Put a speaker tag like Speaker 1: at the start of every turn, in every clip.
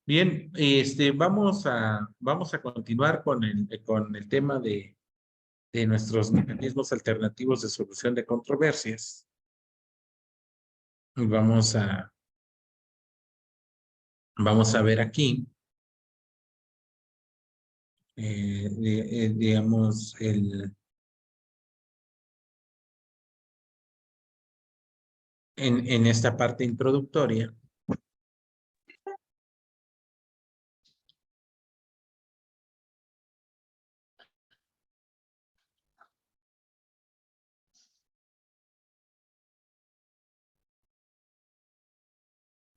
Speaker 1: Bien, vamos a continuar con el tema de nuestros mecanismos alternativos de solución de controversias. Y vamos a ver aquí, digamos, en esta parte introductoria.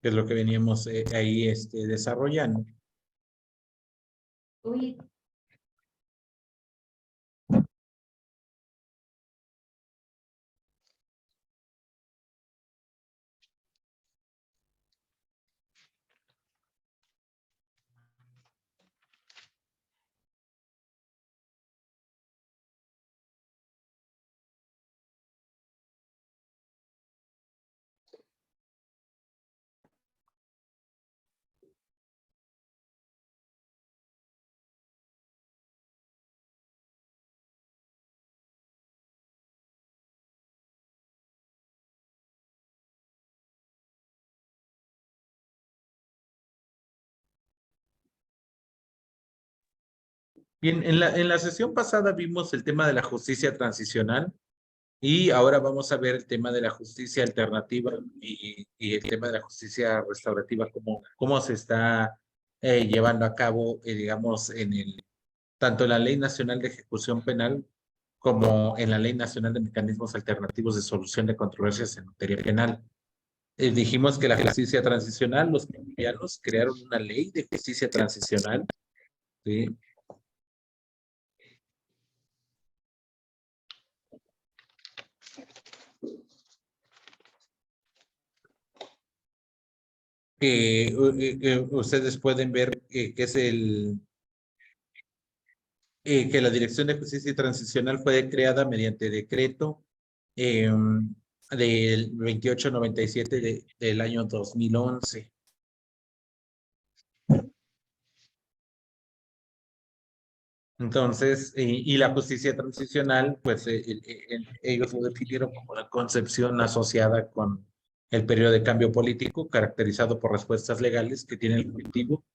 Speaker 1: Que es lo que veníamos ahí desarrollando.
Speaker 2: Uy,
Speaker 1: Bien, en la sesión pasada vimos el tema de la justicia transicional y ahora vamos a ver el tema de la justicia alternativa y el tema de la justicia restaurativa, cómo se está llevando a cabo, digamos, tanto en la Ley Nacional de Ejecución Penal como en la Ley Nacional de Mecanismos Alternativos de Solución de Controversias en Materia Penal. Dijimos que la justicia transicional, los colombianos crearon una ley de justicia transicional, ¿sí? Ustedes pueden ver que es que la Dirección de Justicia Transicional fue creada mediante decreto del 2897 del año 2011. Entonces, y la justicia transicional, pues ellos lo definieron como la concepción asociada con el periodo de cambio político, caracterizado por respuestas legales que tienen el objetivo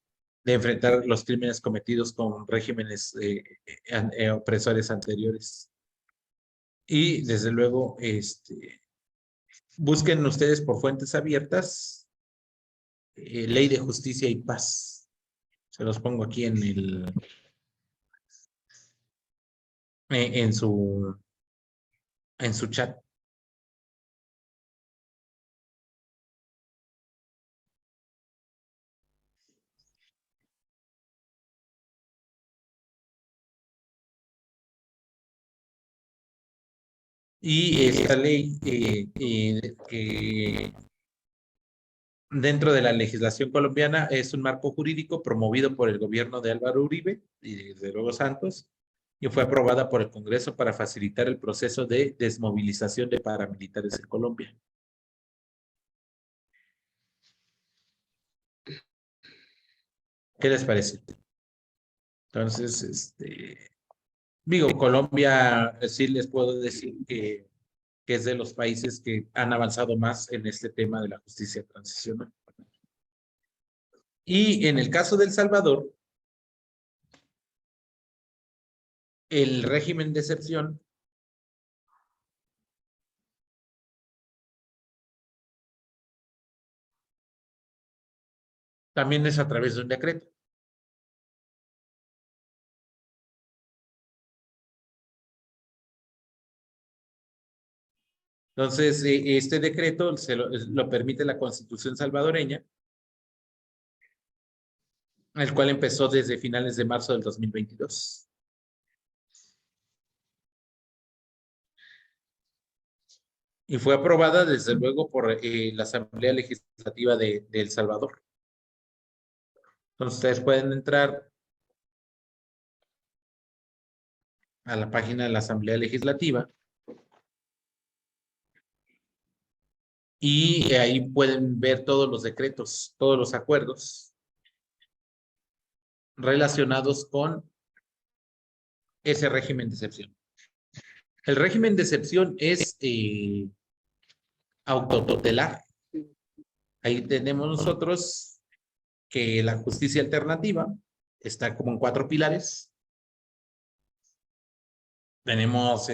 Speaker 1: de enfrentar los crímenes cometidos con regímenes opresores anteriores. Y desde luego, busquen ustedes por fuentes abiertas, Ley de Justicia y Paz. Se los pongo aquí en su chat. Y esta ley que dentro de la legislación colombiana es un marco jurídico promovido por el gobierno de Álvaro Uribe y desde luego Santos, y fue aprobada por el Congreso para facilitar el proceso de desmovilización de paramilitares en Colombia. ¿Qué les parece? Entonces, digo, Colombia, sí les puedo decir que es de los países que han avanzado más en este tema de la justicia transicional. Y en el caso de El Salvador, el régimen de excepción también es a través de un decreto. Entonces, este decreto lo permite la Constitución salvadoreña, el cual empezó desde finales de marzo del 2022. Y fue aprobada desde luego por la Asamblea Legislativa de El Salvador. Entonces, ustedes pueden entrar a la página de la Asamblea Legislativa y ahí pueden ver todos los decretos, todos los acuerdos relacionados con ese régimen de excepción. El régimen de excepción es autotutelar. Ahí tenemos nosotros que la justicia alternativa está como en 4 pilares. Tenemos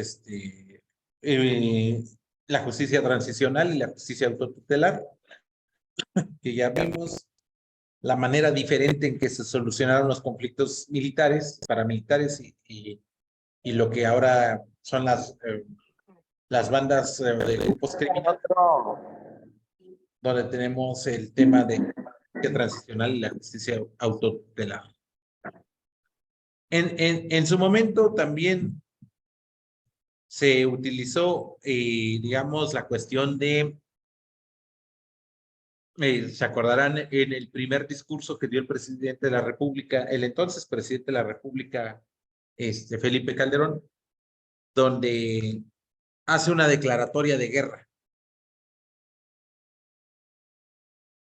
Speaker 1: la justicia transicional y la justicia autotutelar, que ya vimos la manera diferente en que se solucionaron los conflictos militares, paramilitares y lo que ahora son las bandas de grupos criminales, donde tenemos el tema de justicia transicional y la justicia autotutelar. En su momento también se utilizó, digamos, la cuestión de, se acordarán en el primer discurso que dio el presidente de la República, el entonces presidente de la República, Felipe Calderón, donde hace una declaratoria de guerra.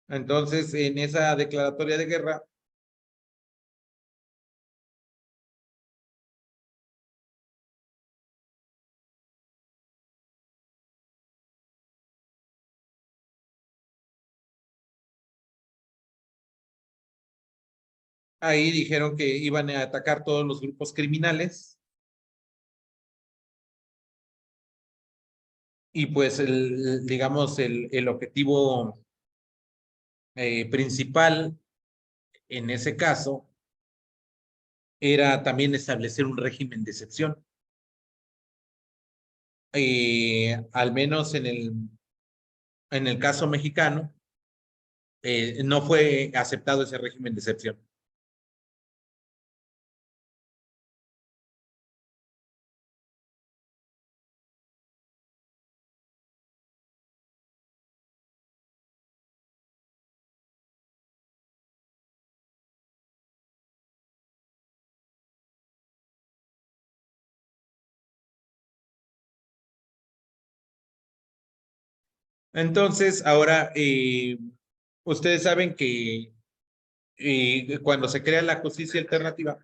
Speaker 1: Entonces, en esa declaratoria de guerra, ahí dijeron que iban a atacar todos los grupos criminales y pues digamos el objetivo principal en ese caso era también establecer un régimen de excepción. Al menos en el caso mexicano, no fue aceptado ese régimen de excepción. Entonces, ahora, ustedes saben que cuando se crea la justicia alternativa,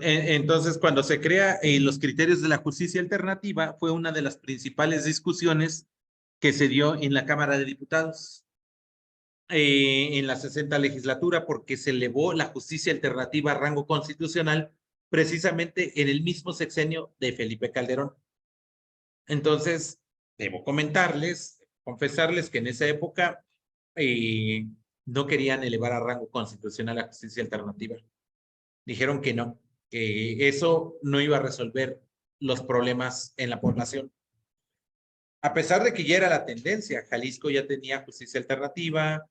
Speaker 1: entonces cuando se crea los criterios de la justicia alternativa, fue una de las principales discusiones que se dio en la Cámara de Diputados en la 60 legislatura, porque se elevó la justicia alternativa a rango constitucional precisamente en el mismo sexenio de Felipe Calderón. Entonces, debo comentarles, confesarles que en esa época no querían elevar a rango constitucional la justicia alternativa. Dijeron que no, que eso no iba a resolver los problemas en la población. A pesar de que ya era la tendencia, Jalisco ya tenía justicia alternativa,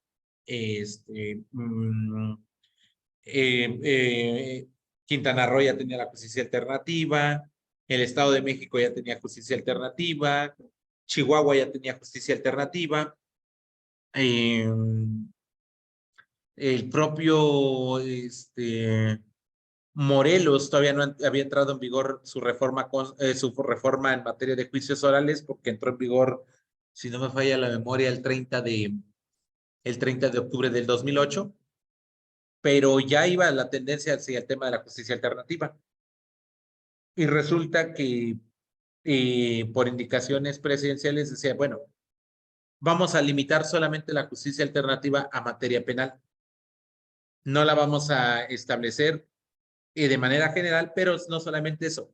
Speaker 1: mm, eh, eh, Quintana Roo ya tenía la justicia alternativa, el Estado de México ya tenía justicia alternativa, Chihuahua ya tenía justicia alternativa, el propio Morelos todavía no había entrado en vigor su reforma en materia de juicios orales, porque entró en vigor, si no me falla la memoria, el 30 de octubre del 2008, pero ya iba la tendencia hacia el tema de la justicia alternativa. Y resulta que por indicaciones presidenciales decía, bueno, vamos a limitar solamente la justicia alternativa a materia penal. No la vamos a establecer de manera general, pero no solamente eso.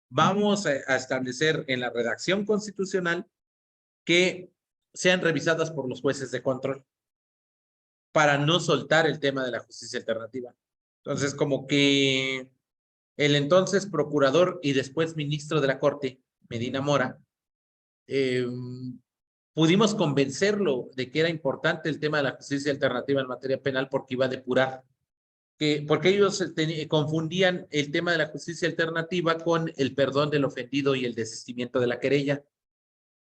Speaker 1: Vamos a establecer en la redacción constitucional que sean revisadas por los jueces de control para no soltar el tema de la justicia alternativa. Entonces, como que el entonces procurador y después ministro de la Corte, Medina Mora, pudimos convencerlo de que era importante el tema de la justicia alternativa en materia penal porque iba a depurar porque ellos confundían el tema de la justicia alternativa con el perdón del ofendido y el desistimiento de la querella.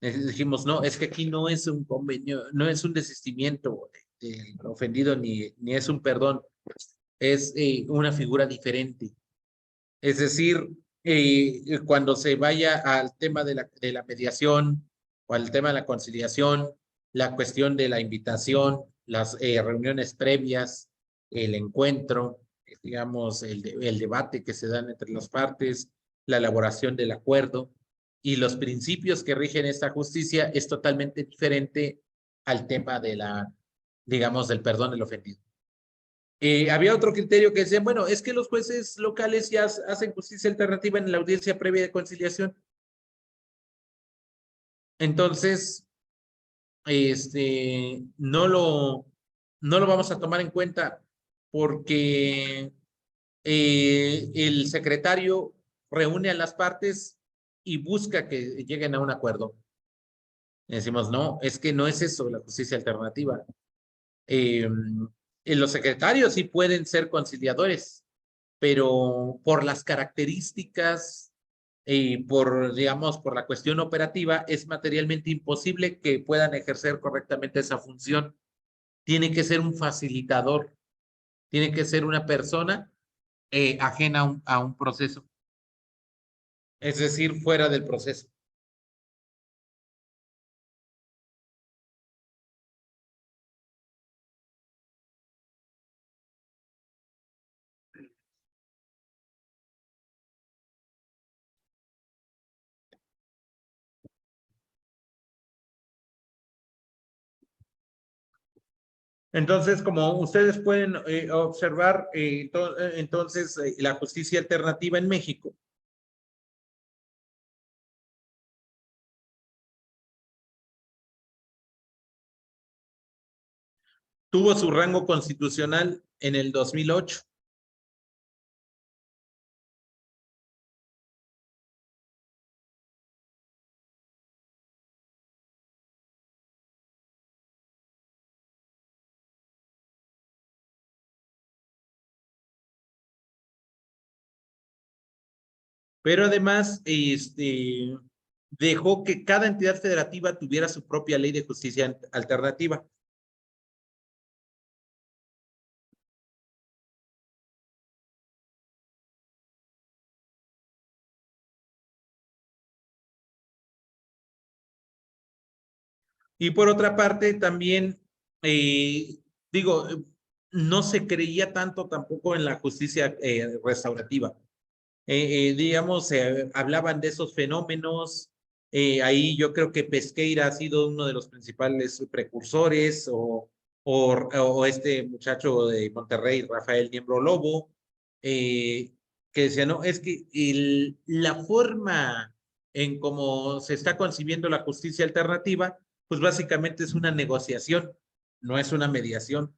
Speaker 1: Dijimos, no, es que aquí no es un convenio, no es un desistimiento del ofendido ni es un perdón, es una figura diferente. Es decir, cuando se vaya al tema de la mediación o al tema de la conciliación, la cuestión de la invitación, las reuniones previas, el encuentro, digamos, el debate que se dan entre las partes, la elaboración del acuerdo y los principios que rigen esta justicia es totalmente diferente al tema de la, digamos, del perdón del ofendido. Había otro criterio que decía, bueno, es que los jueces locales ya hacen justicia alternativa en la audiencia previa de conciliación. Entonces, no lo vamos a tomar en cuenta porque el secretario reúne a las partes y busca que lleguen a un acuerdo. Y decimos, no, es que no es eso la justicia alternativa. Eh, los secretarios sí pueden ser conciliadores, pero por las características y digamos, por la cuestión operativa, es materialmente imposible que puedan ejercer correctamente esa función. Tiene que ser un facilitador, tiene que ser una persona ajena a un proceso, es decir, fuera del proceso. Entonces, como ustedes pueden observar, entonces la justicia alternativa en México tuvo su rango constitucional en el 2008. Pero además dejó que cada entidad federativa tuviera su propia ley de justicia alternativa. Y por otra parte, también, digo, no se creía tanto tampoco en la justicia restaurativa. Digamos, hablaban de esos fenómenos. Ahí yo creo que Pesqueira ha sido uno de los principales precursores, o este muchacho de Monterrey, Rafael Niembro Lobo, que decía, no, es que la forma en cómo se está concibiendo la justicia alternativa, pues básicamente es una negociación, no es una mediación.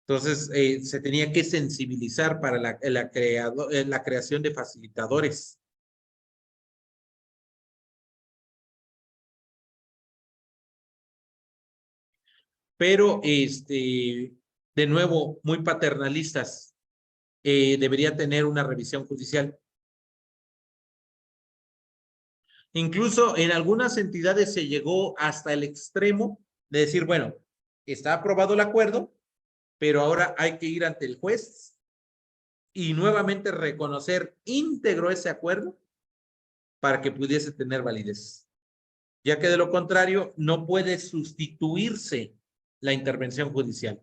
Speaker 1: Entonces, se tenía que sensibilizar para la creación de facilitadores. Pero, de nuevo, muy paternalistas. Debería tener una revisión judicial. Incluso en algunas entidades se llegó hasta el extremo de decir, bueno, está aprobado el acuerdo, pero ahora hay que ir ante el juez y nuevamente reconocer íntegro ese acuerdo para que pudiese tener validez, ya que de lo contrario no puede sustituirse la intervención judicial.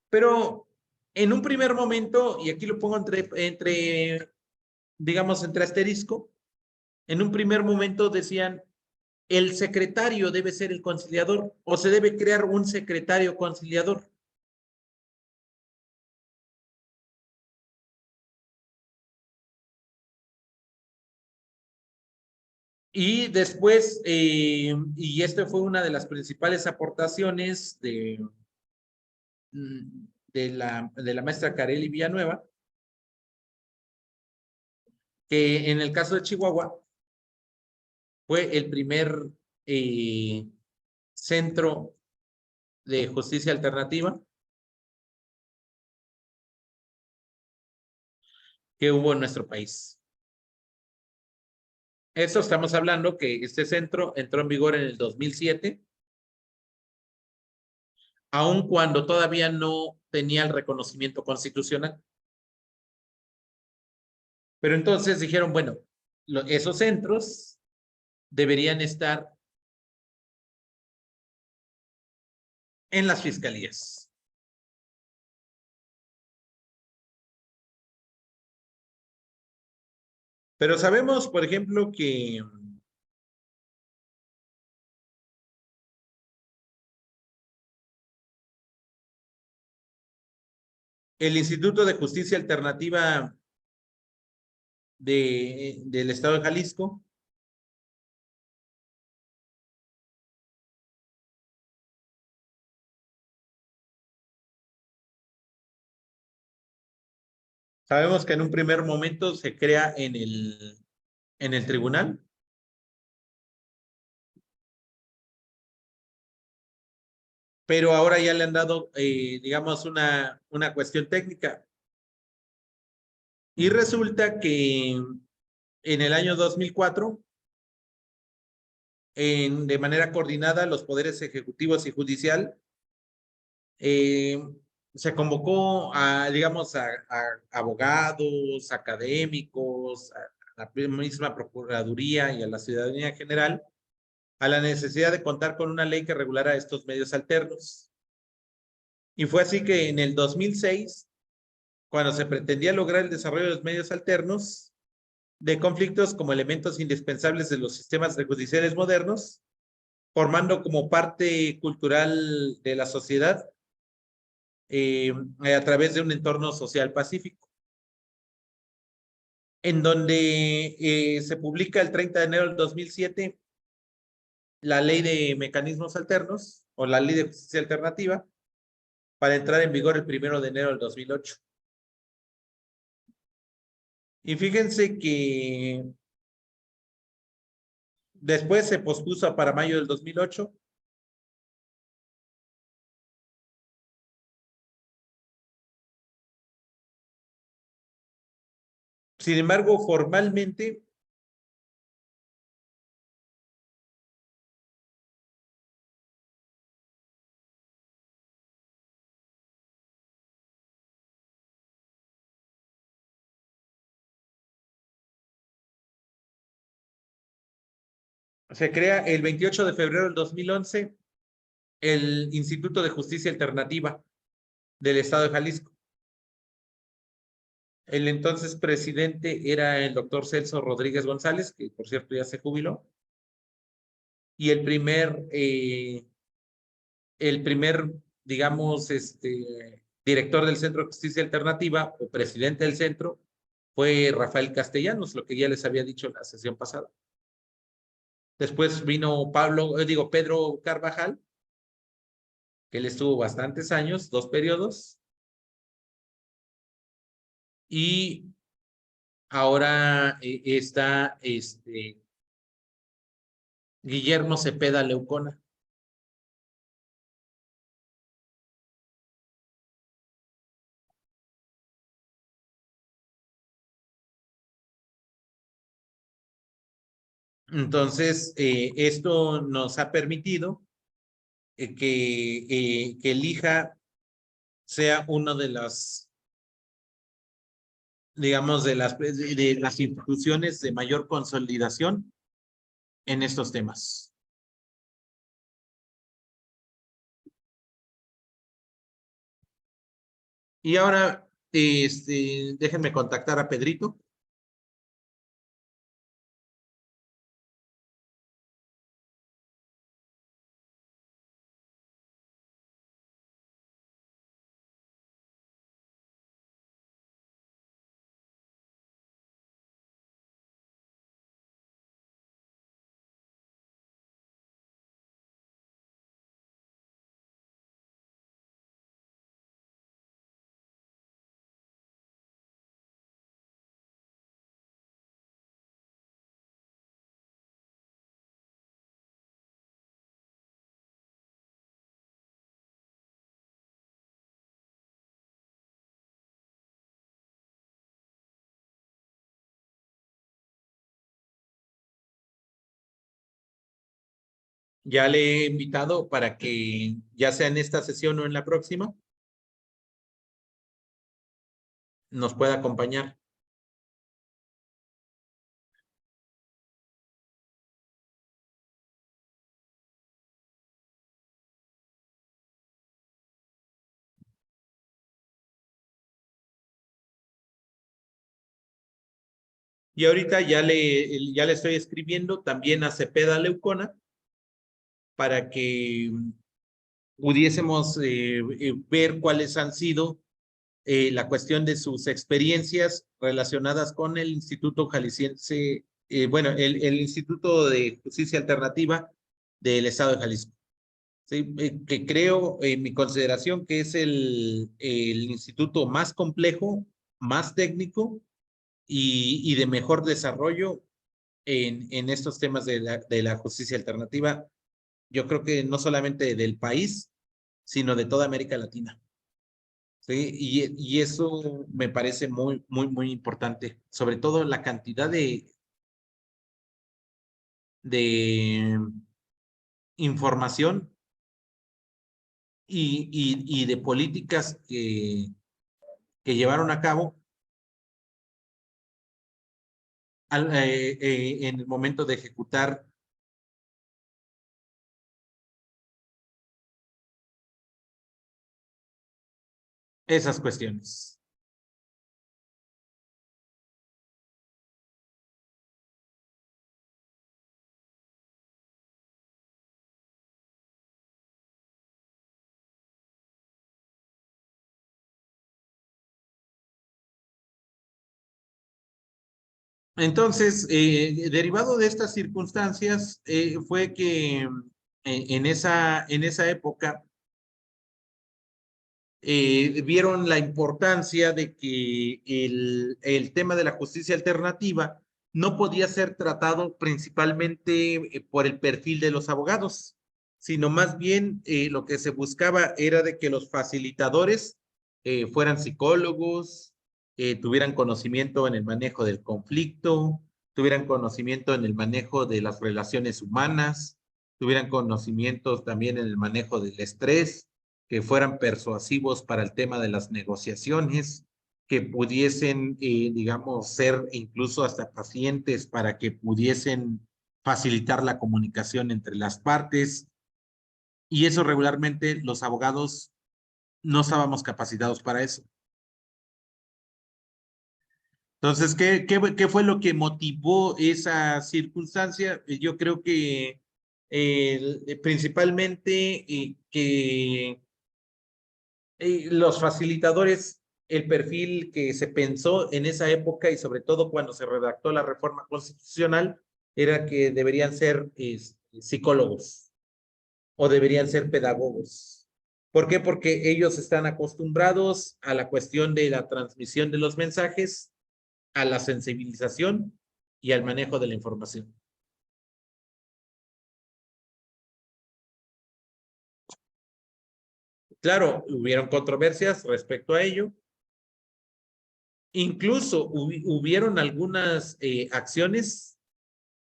Speaker 1: Pero en un primer momento, y aquí lo pongo digamos, entre asterisco, en un primer momento decían, el secretario debe ser el conciliador o se debe crear un secretario conciliador. Y después, y esta fue una de las principales aportaciones de la maestra Carely Villanueva, que en el caso de Chihuahua fue el primer centro de justicia alternativa que hubo en nuestro país. Eso estamos hablando que este centro entró en vigor en el 2007, aun cuando todavía no tenía el reconocimiento constitucional. Pero entonces dijeron, bueno, esos centros deberían estar en las fiscalías. Pero sabemos, por ejemplo, que el Instituto de Justicia Alternativa del Estado de Jalisco, sabemos que en un primer momento se crea en el tribunal, pero ahora ya le han dado, digamos, una cuestión técnica. Y resulta que en el año 2004, de manera coordinada, los poderes ejecutivos y judicial, eh, se convocó a, digamos, a abogados, académicos, a la misma Procuraduría y a la ciudadanía en general, a la necesidad de contar con una ley que regulara estos medios alternos. Y fue así que en el 2006, cuando se pretendía lograr el desarrollo de los medios alternos de conflictos como elementos indispensables de los sistemas judiciales modernos, formando como parte cultural de la sociedad a través de un entorno social pacífico, en donde se publica el 30 de enero del 2007 la ley de mecanismos alternos o la ley de justicia alternativa para entrar en vigor el 1 de enero del 2008. Y fíjense que después se pospuso para mayo del 2008. Sin embargo, formalmente se crea el 28 de febrero del 2011 el Instituto de Justicia Alternativa del Estado de Jalisco. El entonces presidente era el doctor Celso Rodríguez González, que por cierto ya se jubiló, y el primer, digamos, director del Centro de Justicia Alternativa o presidente del centro fue Rafael Castellanos, lo que ya les había dicho en la sesión pasada. Después vino Pedro Carvajal, que él estuvo bastantes años, 2 periodos, y ahora está Guillermo Cepeda Leucona. Entonces, esto nos ha permitido que el IJA sea una de las, digamos, de las instituciones de mayor consolidación en estos temas. Y ahora, déjenme contactar a Pedrito. Ya le he invitado para que ya sea en esta sesión o en la próxima, nos pueda acompañar. Y ahorita ya le estoy escribiendo también a Cepeda Leucona para que pudiésemos ver cuáles han sido la cuestión de sus experiencias relacionadas con el Instituto Jalisciense, bueno, el Instituto de Justicia Alternativa del Estado de Jalisco. Sí, que creo, en mi consideración, que es el instituto más complejo, más técnico y de mejor desarrollo en estos temas de la justicia alternativa. Yo creo que no solamente del país, sino de toda América Latina. Sí, y eso me parece muy, muy, muy importante. Sobre todo la cantidad de información y de políticas que llevaron a cabo en el momento de ejecutar esas cuestiones. Entonces, derivado de estas circunstancias, fue que en esa época vieron la importancia de que el tema de la justicia alternativa no podía ser tratado principalmente por el perfil de los abogados, sino más bien lo que se buscaba era de que los facilitadores fueran psicólogos, tuvieran conocimiento en el manejo del conflicto, tuvieran conocimiento en el manejo de las relaciones humanas, tuvieran conocimientos también en el manejo del estrés, que fueran persuasivos para el tema de las negociaciones, que pudiesen, digamos, ser incluso hasta pacientes para que pudiesen facilitar la comunicación entre las partes. Y eso regularmente los abogados no estábamos capacitados para eso. Entonces, ¿qué fue lo que motivó esa circunstancia? Yo creo que principalmente que los facilitadores, el perfil que se pensó en esa época y sobre todo cuando se redactó la reforma constitucional, era que deberían ser psicólogos o deberían ser pedagogos. ¿Por qué? Porque ellos están acostumbrados a la cuestión de la transmisión de los mensajes, a la sensibilización y al manejo de la información. Claro, hubieron controversias respecto a ello. Incluso hubieron algunas acciones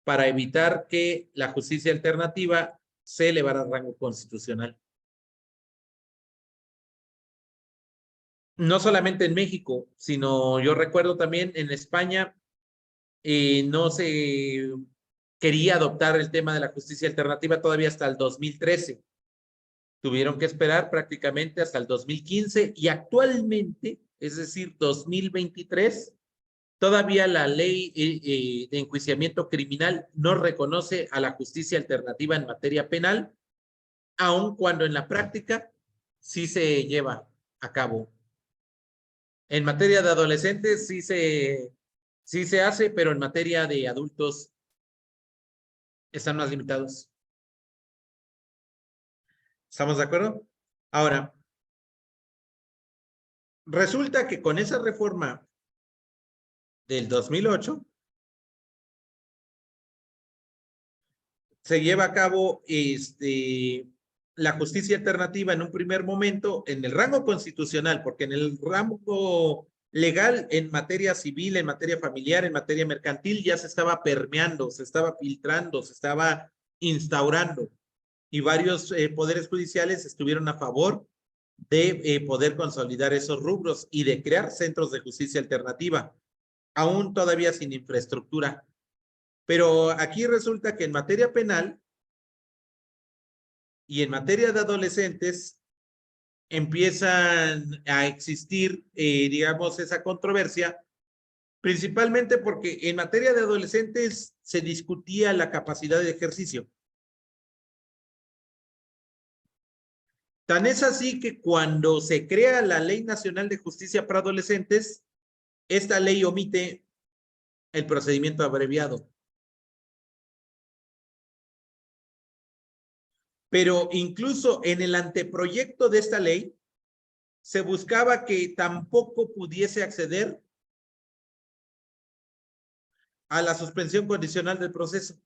Speaker 1: para evitar que la justicia alternativa se elevara al rango constitucional. No solamente en México, sino yo recuerdo también en España no se quería adoptar el tema de la justicia alternativa todavía hasta el 2013. Tuvieron que esperar prácticamente hasta el 2015 y actualmente, es decir, 2023, todavía la ley de enjuiciamiento criminal no reconoce a la justicia alternativa en materia penal, aun cuando en la práctica sí se lleva a cabo. En materia de adolescentes sí se hace, pero en materia de adultos están más limitados. ¿Estamos de acuerdo? Ahora, resulta que con esa reforma del 2008 se lleva a cabo la justicia alternativa en un primer momento en el rango constitucional, porque en el rango legal, en materia civil, en materia familiar, en materia mercantil, ya se estaba permeando, se estaba filtrando, se estaba instaurando. y varios poderes judiciales estuvieron a favor de poder consolidar esos rubros y de crear centros de justicia alternativa, aún todavía sin infraestructura. Pero aquí resulta que en materia penal y en materia de adolescentes empiezan a existir, digamos, esa controversia, principalmente porque en materia de adolescentes se discutía la capacidad de ejercicio. Tan es así que cuando se crea la Ley Nacional de Justicia para Adolescentes, esta ley omite el procedimiento abreviado. Pero incluso en el anteproyecto de esta ley, se buscaba que tampoco pudiese acceder a la suspensión condicional del proceso.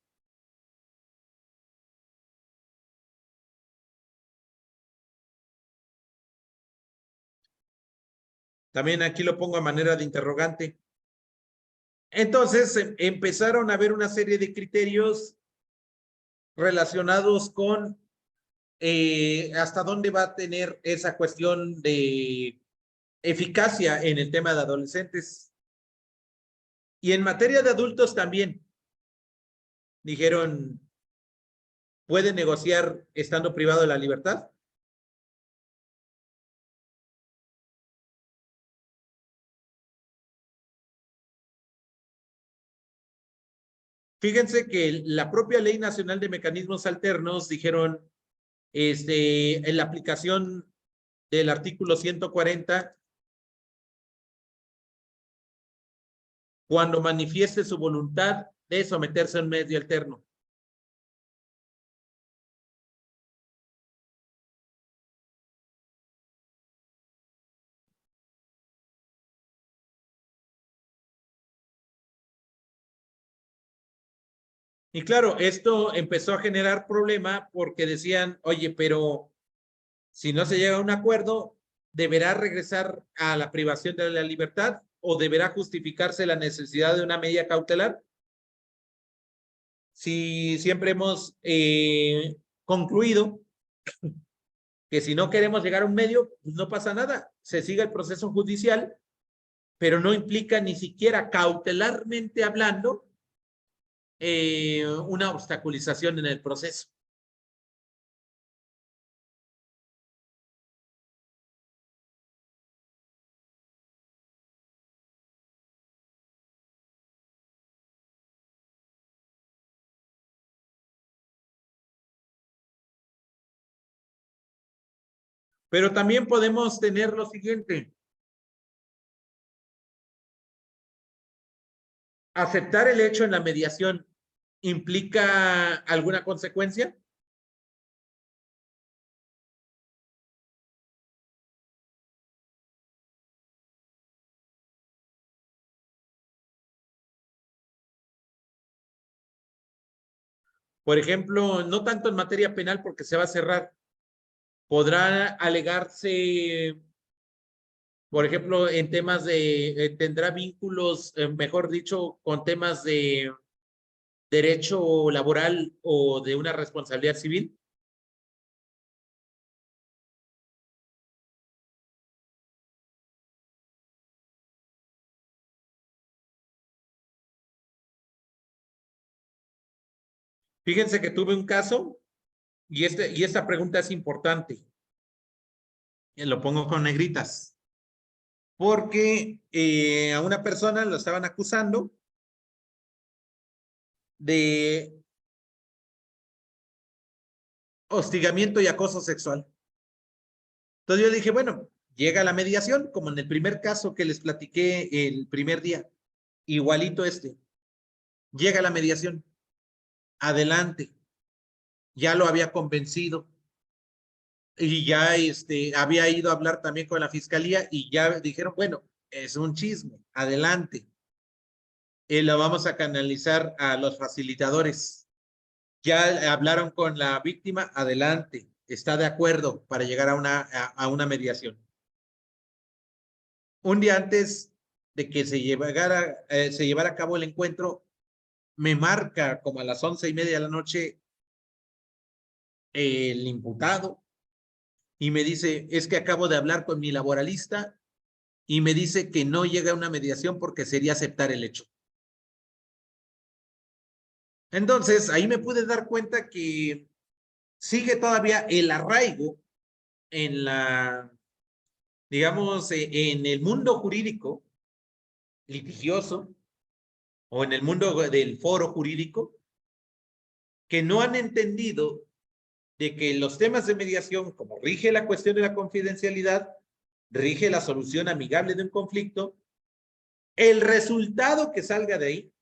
Speaker 1: También aquí lo pongo a manera de interrogante. Entonces empezaron a haber una serie de criterios relacionados con hasta dónde va a tener esa cuestión de eficacia en el tema de adolescentes. Y en materia de adultos también. Dijeron, ¿puede negociar estando privado de la libertad? Fíjense que la propia Ley Nacional de Mecanismos Alternos dijeron, en la aplicación del artículo 140, cuando manifieste su voluntad de someterse a un medio alterno. Y claro, esto empezó a generar problema porque decían, oye, pero si no se llega a un acuerdo, ¿deberá regresar a la privación de la libertad o deberá justificarse la necesidad de una medida cautelar? Si siempre hemos concluido que si no queremos llegar a un medio, pues no pasa nada, se sigue el proceso judicial, pero no implica ni siquiera cautelarmente hablando una obstaculización en el proceso. Pero también podemos tener lo siguiente: ¿aceptar el hecho en la mediación implica alguna consecuencia? Por ejemplo, no tanto en materia penal porque se va a cerrar. Podrá alegarse, por ejemplo, en temas de, tendrá vínculos, mejor dicho, con temas de derecho laboral o de una responsabilidad civil. Fíjense que tuve un caso y esta pregunta es importante. Lo pongo con negritas. Porque a una persona lo estaban acusando de hostigamiento y acoso sexual. Entonces yo dije, bueno, llega la mediación, como en el primer caso que les platiqué el primer día, igualito este. Llega la mediación, adelante, ya lo había convencido y ya había ido a hablar también con la fiscalía y ya dijeron, bueno, es un chisme, adelante. Lo vamos a canalizar a los facilitadores. Ya hablaron con la víctima, adelante, está de acuerdo para llegar a una mediación. Un día antes de que se llevara a cabo el encuentro, me marca como a las 11:30 de la noche el imputado y me dice, es que acabo de hablar con mi laboralista y me dice que no llega a una mediación porque sería aceptar el hecho. Entonces, ahí me pude dar cuenta que sigue todavía el arraigo en la, digamos, en el mundo jurídico litigioso o en el mundo del foro jurídico, que no han entendido de que los temas de mediación, como rige la cuestión de la confidencialidad, rige la solución amigable de un conflicto, el resultado que salga de ahí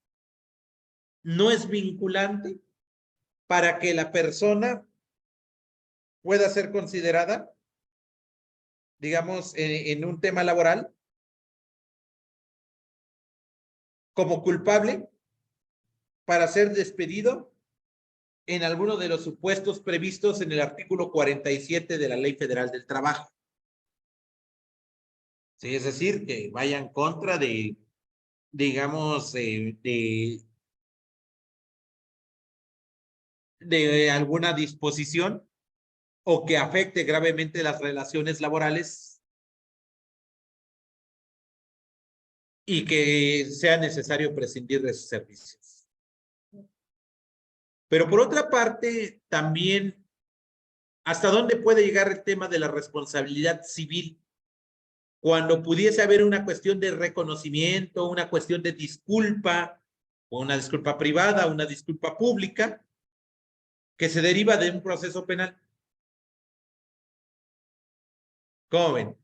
Speaker 1: no es vinculante para que la persona pueda ser considerada, digamos, en un tema laboral como culpable para ser despedido en alguno de los supuestos previstos en el artículo 47 de la Ley Federal del Trabajo. Sí, es decir, que vaya en contra de, digamos, de alguna disposición o que afecte gravemente las relaciones laborales y que sea necesario prescindir de sus servicios. Pero por otra parte, también, ¿hasta dónde puede llegar el tema de la responsabilidad civil? Cuando pudiese haber una cuestión de reconocimiento, una cuestión de disculpa, o una disculpa privada, una disculpa pública, que se deriva de un proceso penal. ¿Cómo ven?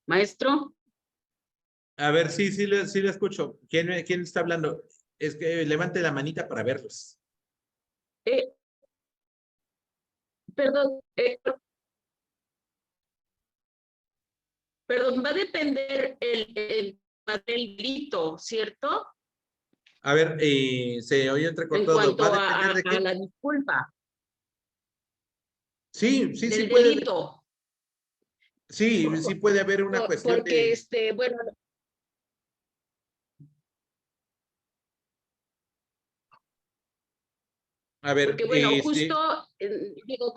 Speaker 2: Maestro.
Speaker 1: A ver, sí le escucho. ¿Quién está hablando? Es que levante la manita para verlos.
Speaker 2: Perdón, perdón, va a depender el delito, ¿cierto?
Speaker 1: A ver, se oye
Speaker 2: En
Speaker 1: entrecortado. ¿Va a
Speaker 2: cuanto
Speaker 1: depender de
Speaker 2: a
Speaker 1: qué?
Speaker 2: la disculpa
Speaker 1: Sí
Speaker 2: del
Speaker 1: puede.
Speaker 2: delito.
Speaker 1: Sí puede haber una cuestión
Speaker 2: Porque,
Speaker 1: de.
Speaker 2: bueno,
Speaker 1: A ver,
Speaker 2: porque, bueno, justo, digo,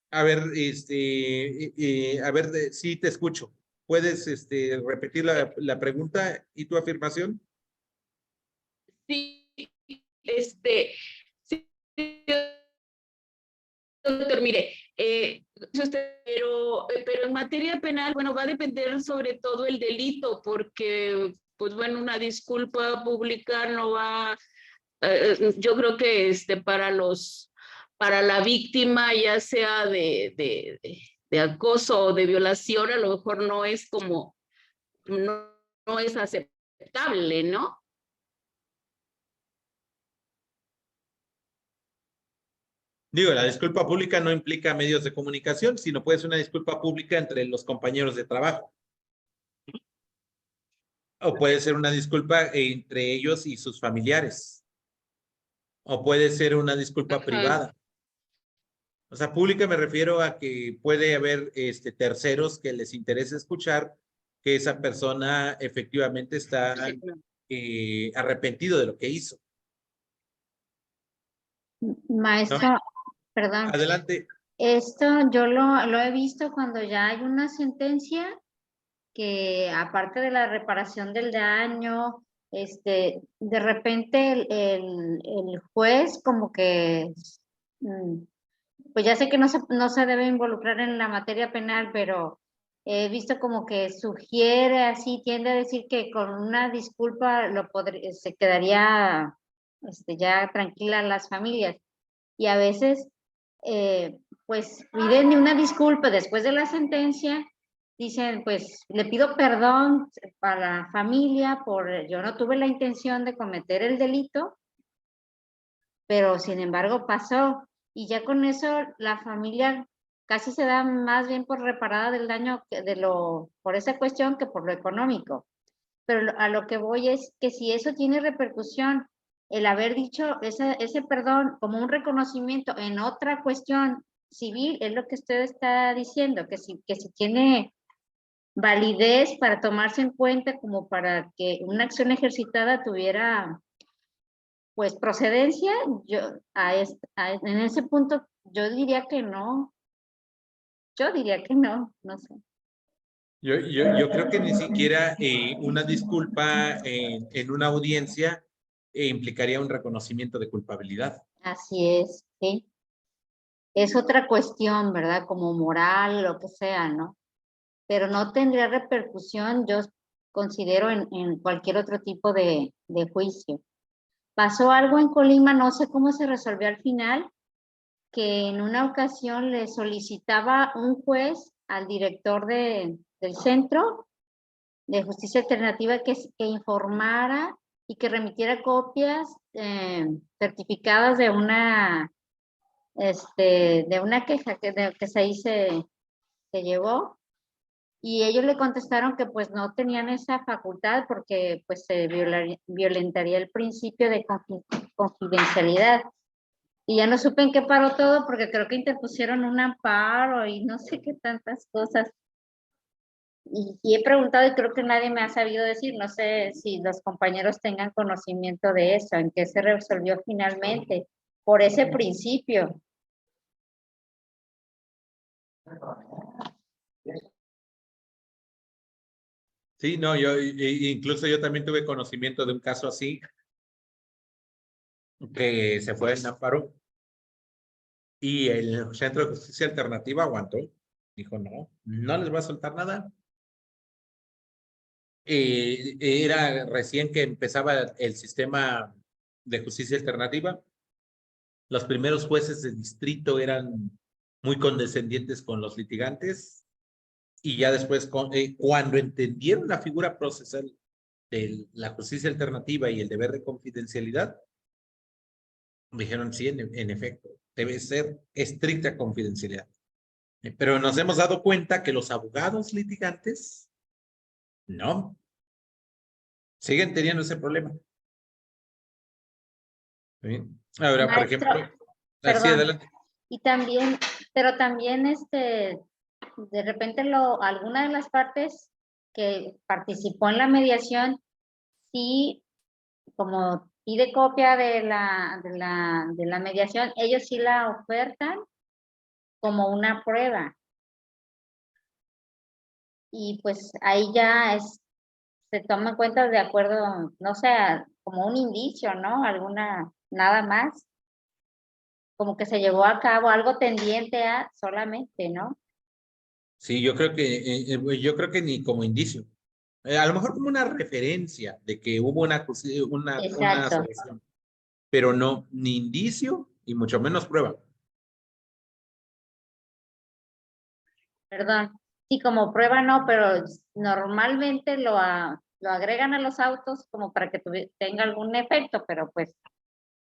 Speaker 1: a ver, a ver, sí te escucho. ¿Puedes, repetir la pregunta y tu afirmación?
Speaker 2: sí, sí, doctor, mire, pero en materia penal, bueno, va a depender sobre todo el delito, porque, pues bueno, una disculpa pública no va, yo creo que para la víctima, ya sea de acoso o de violación, a lo mejor no es como, no es aceptable, ¿no?
Speaker 1: Digo, la disculpa pública no implica medios de comunicación, sino puede ser una disculpa pública entre los compañeros de trabajo. O puede ser una disculpa entre ellos y sus familiares. O puede ser una disculpa
Speaker 2: Ajá.
Speaker 1: privada. O sea, pública me refiero a que puede haber terceros que les interese escuchar que esa persona efectivamente está arrepentido de lo que hizo, ¿no?
Speaker 3: Maestra, perdón,
Speaker 1: Adelante.
Speaker 3: esto yo lo he visto cuando ya hay una sentencia que aparte de la reparación del daño, de repente el juez como que, mm, pues ya sé que no se debe involucrar en la materia penal, pero he visto como que sugiere así, tiende a decir que con una disculpa se quedaría ya tranquila las familias. Y a veces, pues piden una disculpa después de la sentencia, dicen, pues le pido perdón a la familia yo no tuve la intención de cometer el delito, pero sin embargo pasó. y ya con eso la familia casi se da más bien por reparada del daño por esa cuestión que por lo económico. Pero a lo que voy es que si eso tiene repercusión, el haber dicho ese perdón como un reconocimiento en otra cuestión civil, es lo que usted está diciendo, que si tiene validez para tomarse en cuenta como para que una acción ejercitada tuviera pues procedencia, en ese punto yo diría que no, no sé.
Speaker 1: Yo creo que ni siquiera una disculpa en una audiencia implicaría un reconocimiento de culpabilidad.
Speaker 3: Así es, sí. Es otra cuestión, ¿verdad? Como moral, lo que sea, ¿no? Pero no tendría repercusión, yo considero, en cualquier otro tipo de juicio. Pasó algo en Colima, no sé cómo se resolvió al final, que en una ocasión le solicitaba un juez al director del Centro de Justicia Alternativa que informara y que remitiera copias certificadas de una queja que se llevó, y ellos le contestaron que pues no tenían esa facultad porque pues se violentaría el principio de confidencialidad. Y ya no supe en qué paró todo porque creo que interpusieron un amparo y no sé qué tantas cosas. Y he preguntado y creo que nadie me ha sabido decir, no sé si los compañeros tengan conocimiento de eso, en qué se resolvió finalmente por ese principio.
Speaker 1: Sí, no, incluso yo también tuve conocimiento de un caso así, que se fue en amparo y el Centro de Justicia Alternativa aguantó. Dijo, no les va a soltar nada. Era recién que empezaba el sistema de justicia alternativa. Los primeros jueces de distrito eran muy condescendientes con los litigantes y ya después, cuando entendieron la figura procesal de la justicia alternativa y el deber de confidencialidad, dijeron, sí, en efecto, debe ser estricta confidencialidad. Pero nos hemos dado cuenta que los abogados litigantes, no, siguen teniendo ese problema. ¿Sí? Ahora, por
Speaker 3: Maestro,
Speaker 1: ejemplo, así
Speaker 3: perdón,
Speaker 1: adelante.
Speaker 3: y también, pero también de repente alguna de las partes que participó en la mediación, sí, como pide copia de la mediación, ellos sí la ofertan como una prueba. Y pues ahí ya se toma en cuenta de acuerdo, no sé, como un indicio, ¿no? Nada más, como que se llevó a cabo algo tendiente a solamente, ¿no?
Speaker 1: Sí, yo creo que ni como indicio. A lo mejor como una referencia de que hubo una
Speaker 3: Exacto,
Speaker 1: asociación, pero no, ni indicio y mucho menos prueba.
Speaker 3: perdón. Sí, como prueba no, pero normalmente lo agregan a los autos como para que tenga algún efecto, pero pues,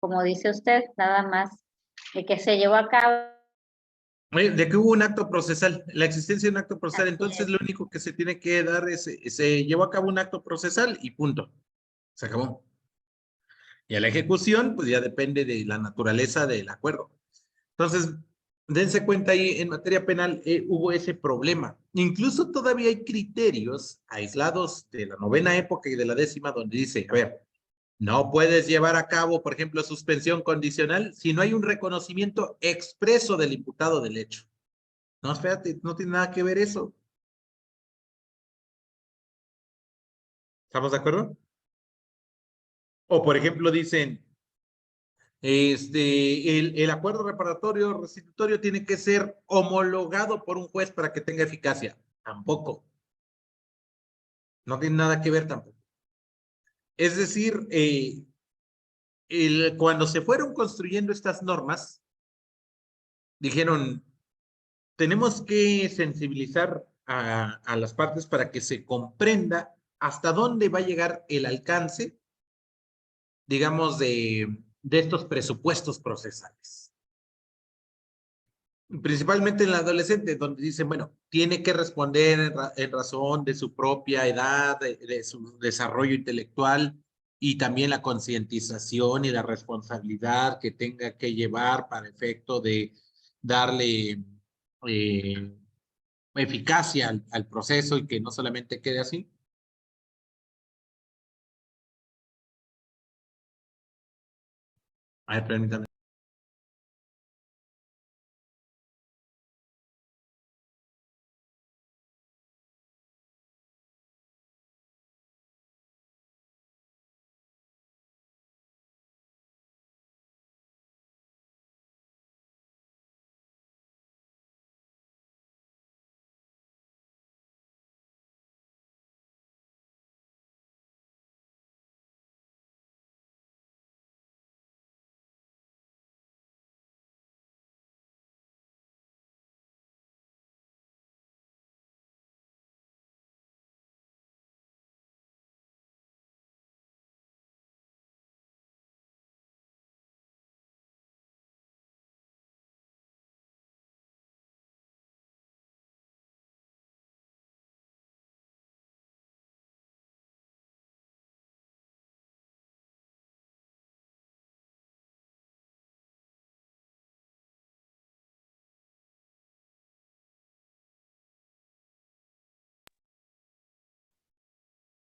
Speaker 3: como dice usted, nada más de que se llevó a cabo.
Speaker 1: Oye, de que hubo un acto procesal, la existencia de un acto procesal,
Speaker 3: Así
Speaker 1: entonces
Speaker 3: es.
Speaker 1: lo único que se tiene que dar es, se llevó a cabo un acto procesal y punto. Se acabó. Y a la ejecución, pues ya depende de la naturaleza del acuerdo. Entonces, dense cuenta ahí, en materia penal hubo ese problema. Incluso todavía hay criterios aislados de la novena época y de la 10ª donde dice, a ver, no puedes llevar a cabo, por ejemplo, suspensión condicional si no hay un reconocimiento expreso del imputado del hecho. No, espérate, no tiene nada que ver eso. ¿Estamos de acuerdo? O, por ejemplo, dicen, el acuerdo reparatorio restitutorio tiene que ser homologado por un juez para que tenga eficacia. Tampoco. No tiene nada que ver tampoco. Es decir, cuando se fueron construyendo estas normas, dijeron, tenemos que sensibilizar a las partes para que se comprenda hasta dónde va a llegar el alcance, digamos, de estos presupuestos procesales. principalmente en la adolescente, donde dicen, bueno, tiene que responder en razón de su propia edad, de su desarrollo intelectual y también la concientización y la responsabilidad que tenga que llevar para efecto de darle eh, eficacia al proceso y que no solamente quede así. A ver, permítame.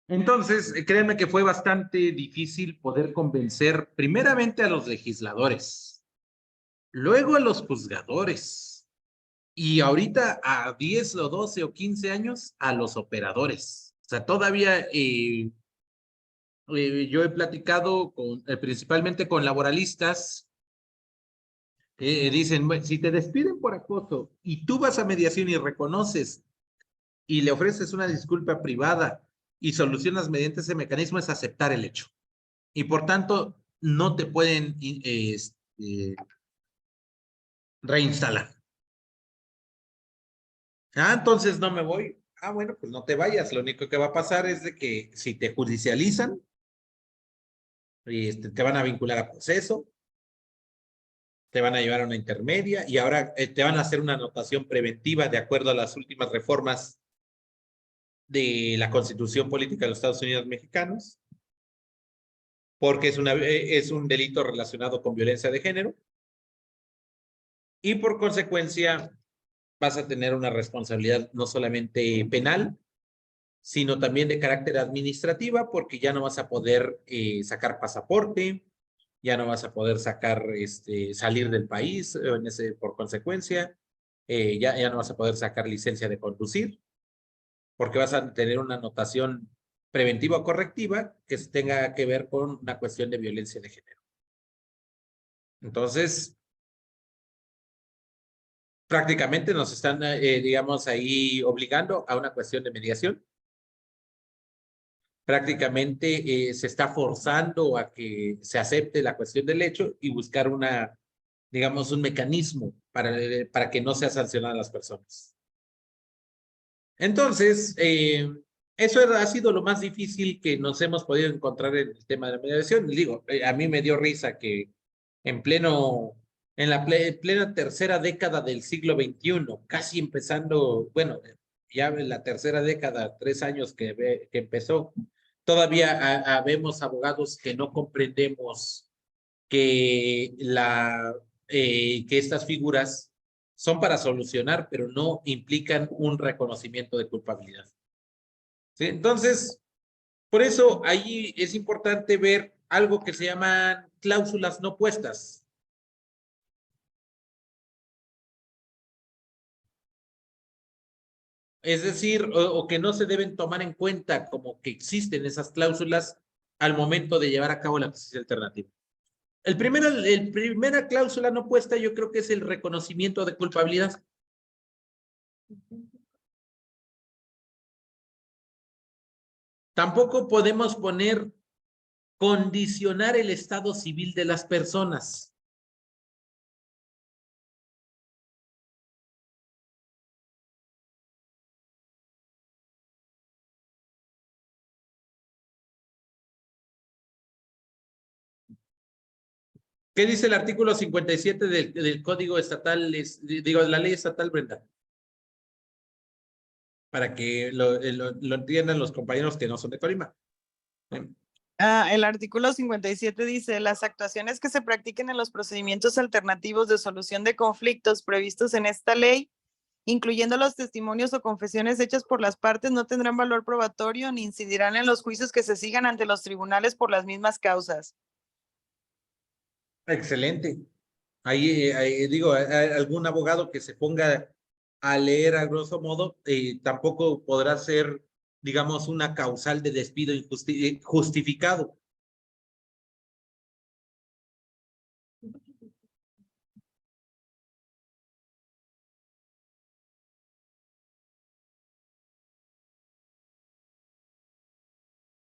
Speaker 1: Entonces, créanme que fue bastante difícil poder convencer primeramente a los legisladores, luego a los juzgadores y ahorita a 10 o 12 o 15 años a los operadores. O sea, todavía yo he platicado principalmente con laboralistas que dicen, "Bueno, si te despiden por acoso y tú vas a mediación y reconoces y le ofreces una disculpa privada y solucionas mediante ese mecanismo, es aceptar el hecho. Y por tanto, no te pueden reinstalar. Ah, entonces no me voy. Ah, bueno, pues no te vayas. Lo único que va a pasar es de que si te judicializan, te van a vincular a proceso, te van a llevar a una intermedia y ahora te van a hacer una anotación preventiva de acuerdo a las últimas reformas de la Constitución Política de los Estados Unidos Mexicanos, porque es un delito relacionado con violencia de género y por consecuencia vas a tener una responsabilidad no solamente penal, sino también de carácter administrativa, porque ya no vas a poder sacar pasaporte, ya no vas a poder salir del país por consecuencia, ya no vas a poder sacar licencia de conducir, porque vas a tener una anotación preventiva o correctiva que tenga que ver con una cuestión de violencia de género. Entonces, prácticamente nos están, digamos, ahí obligando a una cuestión de mediación. Prácticamente se está forzando a que se acepte la cuestión del hecho y buscar digamos, un mecanismo para que no sea sancionada a las personas. Entonces, eso ha sido lo más difícil que nos hemos podido encontrar en el tema de la mediación. Digo, a mí me dio risa que en plena tercera década del siglo XXI, casi empezando, bueno, ya en la tercera década, 3 años que empezó, todavía habemos abogados que no comprendemos que, que estas figuras son para solucionar, pero no implican un reconocimiento de culpabilidad. ¿Sí? Entonces, por eso ahí es importante ver algo que se llaman cláusulas no puestas. Es decir, o que no se deben tomar en cuenta como que existen esas cláusulas al momento de llevar a cabo la justicia alternativa. Primera cláusula no puesta yo creo que es el reconocimiento de culpabilidad. Tampoco podemos condicionar el estado civil de las personas. ¿Qué dice el artículo 57 del Código Estatal, digo, de la Ley Estatal, Brenda? Para que lo entiendan los compañeros que no son de Colima.
Speaker 4: El artículo 57 dice, las actuaciones que se practiquen en los procedimientos alternativos de solución de conflictos previstos en esta ley, incluyendo los testimonios o confesiones hechas por las partes, no tendrán valor probatorio ni incidirán en los juicios que se sigan ante los tribunales por las mismas causas.
Speaker 1: Excelente. Ahí digo, algún abogado que se ponga a leer a grosso modo, tampoco podrá ser, digamos, una causal de despido justificado.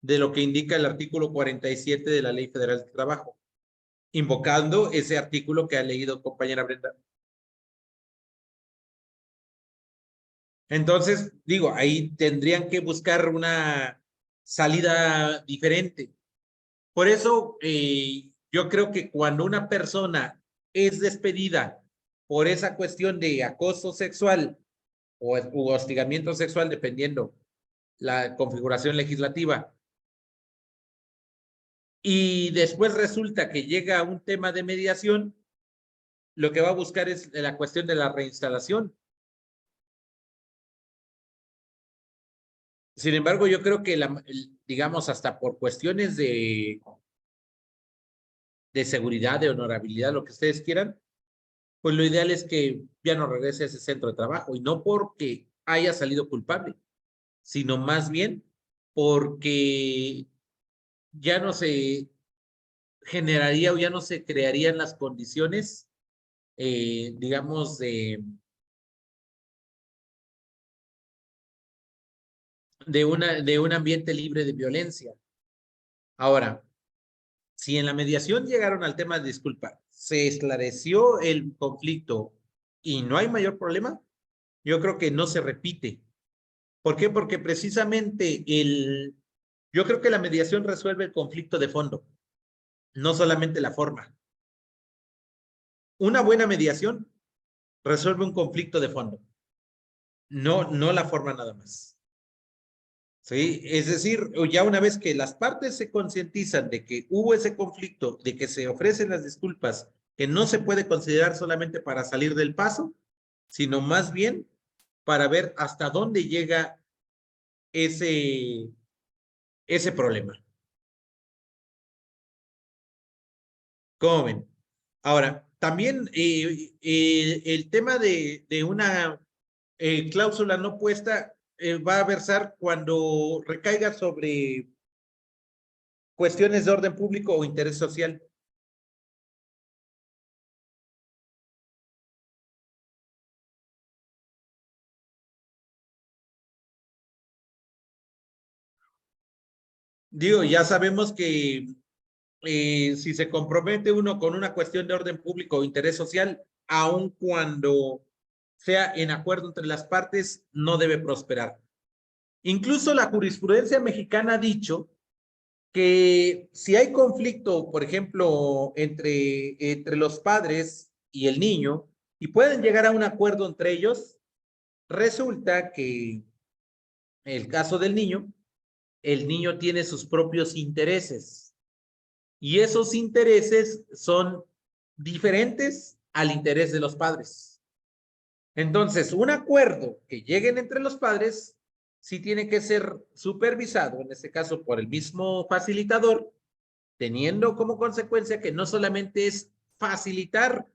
Speaker 1: De lo que indica el artículo 47 de la Ley Federal del Trabajo, invocando ese artículo que ha leído compañera Brenda. Entonces, digo, ahí tendrían que buscar una salida diferente. Por eso, yo creo que cuando una persona es despedida por esa cuestión de acoso sexual u hostigamiento sexual, dependiendo la configuración legislativa, y después resulta que llega a un tema de mediación, lo que va a buscar es la cuestión de la reinstalación. Sin embargo, yo creo que, digamos, hasta por cuestiones de seguridad, de honorabilidad, lo que ustedes quieran, pues lo ideal es que ya no regrese a ese centro de trabajo, y no porque haya salido culpable, sino más bien porque ya no se generaría o ya no se crearían las condiciones, digamos, de un ambiente libre de violencia. Ahora, si en la mediación llegaron al tema de disculpa, se esclareció el conflicto y no hay mayor problema, yo creo que no se repite. ¿Por qué? Porque precisamente yo creo que la mediación resuelve el conflicto de fondo, no solamente la forma. Una buena mediación resuelve un conflicto de fondo, no la forma nada más. ¿Sí? Es decir, ya una vez que las partes se concientizan de que hubo ese conflicto, de que se ofrecen las disculpas, que no se puede considerar solamente para salir del paso, sino más bien para ver hasta dónde llega ese problema. ¿Cómo ven? Ahora, también el tema de una cláusula no puesta va a versar cuando recaiga sobre cuestiones de orden público o interés social. Digo, ya sabemos que si se compromete uno con una cuestión de orden público o interés social, aun cuando sea en acuerdo entre las partes, no debe prosperar. Incluso la jurisprudencia mexicana ha dicho que si hay conflicto, por ejemplo, entre los padres y el niño, y pueden llegar a un acuerdo entre ellos, resulta que el caso del niño, el niño tiene sus propios intereses, y esos intereses son diferentes al interés de los padres. Entonces, un acuerdo que lleguen entre los padres sí tiene que ser supervisado, en este caso por el mismo facilitador, teniendo como consecuencia que no solamente es facilitar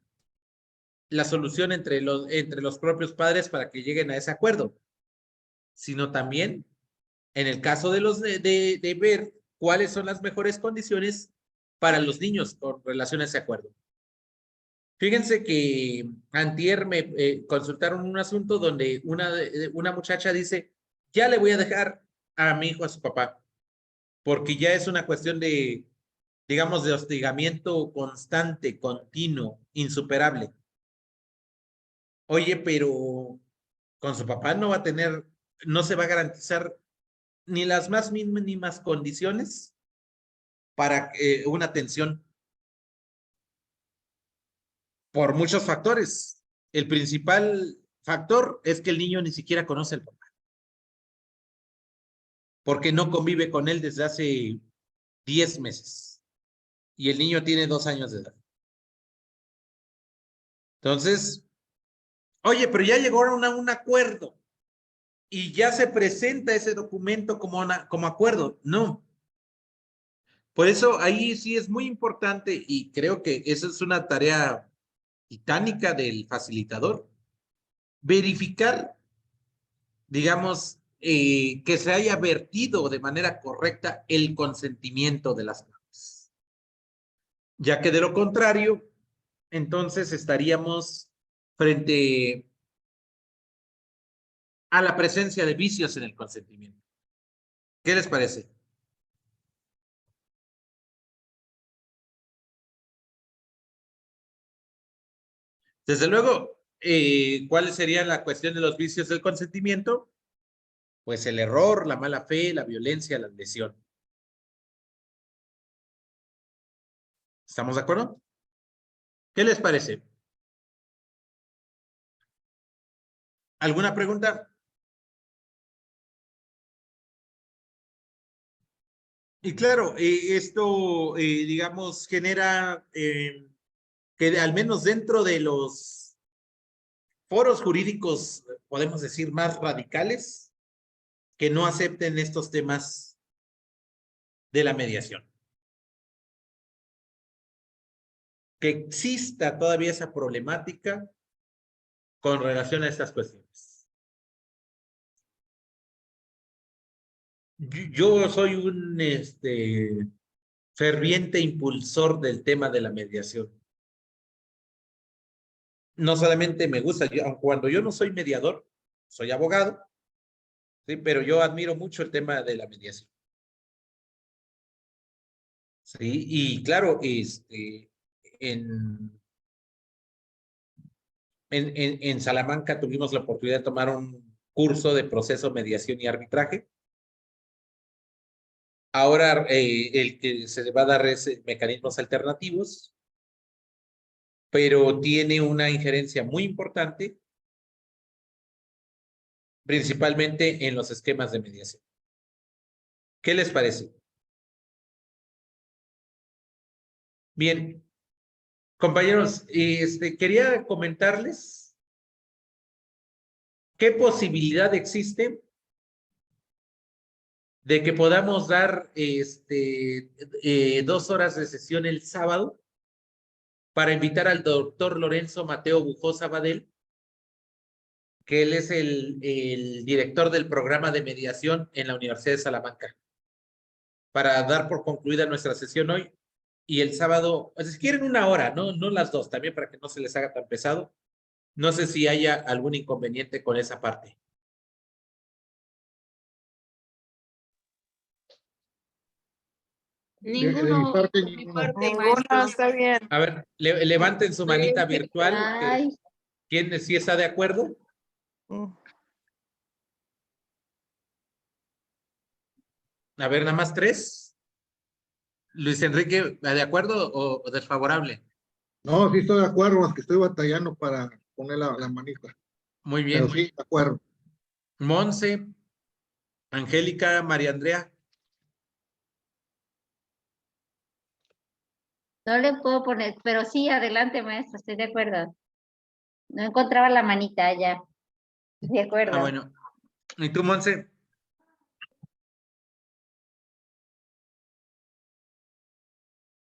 Speaker 1: la solución entre los propios padres para que lleguen a ese acuerdo, sino también en el caso de ver cuáles son las mejores condiciones para los niños con relación a ese acuerdo. Fíjense que antier me consultaron un asunto donde una muchacha dice, ya le voy a dejar a mi hijo a su papá, porque ya es una cuestión de, digamos, de hostigamiento constante, continuo, insuperable. Oye, pero con su papá no va a tener, no se va a garantizar ni las más mínimas condiciones para una atención. Por muchos factores. El principal factor es que el niño ni siquiera conoce al papá. Porque no convive con él desde hace 10 meses. Y el niño tiene 2 años de edad. Entonces, oye, pero ya llegó a un acuerdo. Y ya se presenta ese documento como acuerdo. No. Por eso ahí sí es muy importante y creo que esa es una tarea titánica del facilitador. Verificar, digamos, que se haya vertido de manera correcta el consentimiento de las partes. Ya que de lo contrario, entonces estaríamos frente a la presencia de vicios en el consentimiento. ¿Qué les parece? Desde luego, ¿cuál sería la cuestión de los vicios del consentimiento? Pues el error, la mala fe, la violencia, la lesión. ¿Estamos de acuerdo? ¿Qué les parece? ¿Alguna pregunta? Y claro, esto, digamos, genera que al menos dentro de los foros jurídicos, podemos decir, más radicales, que no acepten estos temas de la mediación. Que exista todavía esa problemática con relación a estas cuestiones. Yo soy un ferviente impulsor del tema de la mediación. No solamente me gusta, cuando yo no soy mediador, soy abogado, ¿sí? Pero yo admiro mucho el tema de la mediación. Sí, y claro, en Salamanca tuvimos la oportunidad de tomar un curso de proceso, mediación y arbitraje. Ahora el que se le va a dar es mecanismos alternativos, pero tiene una injerencia muy importante, principalmente en los esquemas de mediación. ¿Qué les parece? Bien, compañeros, quería comentarles qué posibilidad existe de que podamos dar 2 horas de sesión el sábado para invitar al doctor Lorenzo Mateo Bujosa Badel, que él es el director del programa de mediación en la Universidad de Salamanca, para dar por concluida nuestra sesión hoy. Y el sábado, pues, si quieren 1 hora, no las 2, también para que no se les haga tan pesado. No sé si haya algún inconveniente con esa parte.
Speaker 2: Ninguno.
Speaker 5: De mi parte,
Speaker 2: por mi
Speaker 5: ninguno.
Speaker 2: parte,
Speaker 4: Ninguno,
Speaker 2: maestro.
Speaker 4: está bien.
Speaker 1: A ver, levanten su manita virtual.
Speaker 3: Ay,
Speaker 1: ¿Quién sí está de acuerdo? A ver, nada más 3. Luis Enrique, ¿de acuerdo o desfavorable?
Speaker 5: No, sí estoy de acuerdo, más que estoy batallando para poner la manita.
Speaker 1: Muy bien.
Speaker 5: Pero sí, de acuerdo.
Speaker 1: Monse, Angélica, María Andrea.
Speaker 3: no le puedo poner, pero sí, adelante, maestro, estoy de acuerdo. No encontraba la manita ya. De acuerdo.
Speaker 1: Ah, bueno. ¿Y tú, Monse?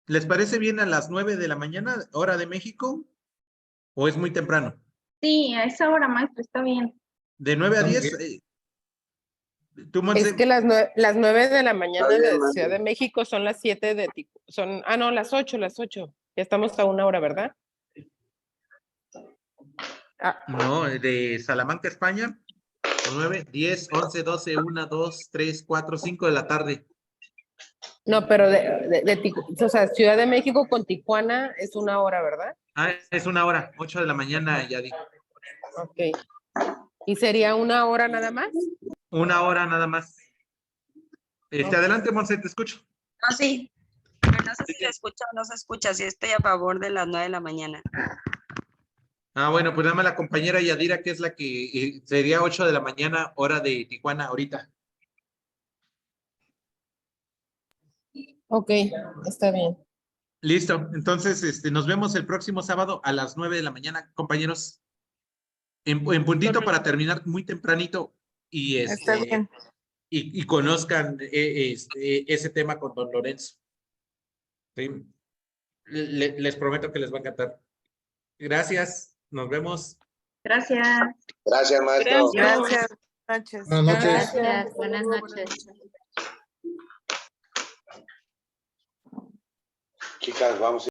Speaker 1: ¿Les parece bien a las 9 de la mañana, hora de México? ¿O es muy temprano?
Speaker 6: Sí, a esa hora, maestro, está bien.
Speaker 1: De 9 a
Speaker 5: Está muy
Speaker 1: 10. ¿Tú, Monse?
Speaker 7: Es que las 9 de la mañana de Ciudad de México son las 7 de no, las 8. Ya estamos a 1 hora, ¿verdad?
Speaker 1: No, de Salamanca, España. 9, 10, 11, 12, 1, 2, 3, 4, 5 de la tarde.
Speaker 7: No, pero o sea, Ciudad de México con Tijuana es 1 hora, ¿verdad?
Speaker 1: Ah, es 1 hora, 8 de la mañana, ya digo.
Speaker 7: Ok. ¿Y sería 1 hora nada más?
Speaker 1: 1 hora nada más. Adelante, Monse, te escucho.
Speaker 8: No, sí. No sé si se escucha o no se escucha. Sí estoy a favor de las 9 de la mañana.
Speaker 1: Ah, bueno, pues nada más la compañera Yadira, que es la que sería 8 de la mañana, hora de Tijuana ahorita.
Speaker 7: Ok, está bien.
Speaker 1: Listo, entonces nos vemos el próximo sábado a las 9 de la mañana, compañeros. En puntito para terminar muy tempranito y,
Speaker 4: Está bien.
Speaker 1: y conozcan ese tema con don Lorenzo. ¿Sí? Les prometo que les va a encantar. Gracias, nos vemos.
Speaker 6: Gracias.
Speaker 8: Gracias, maestro.
Speaker 4: Gracias. Buenas noches.
Speaker 5: Buenas noches.
Speaker 3: Gracias, buenas noches.
Speaker 8: Chicas, vamos.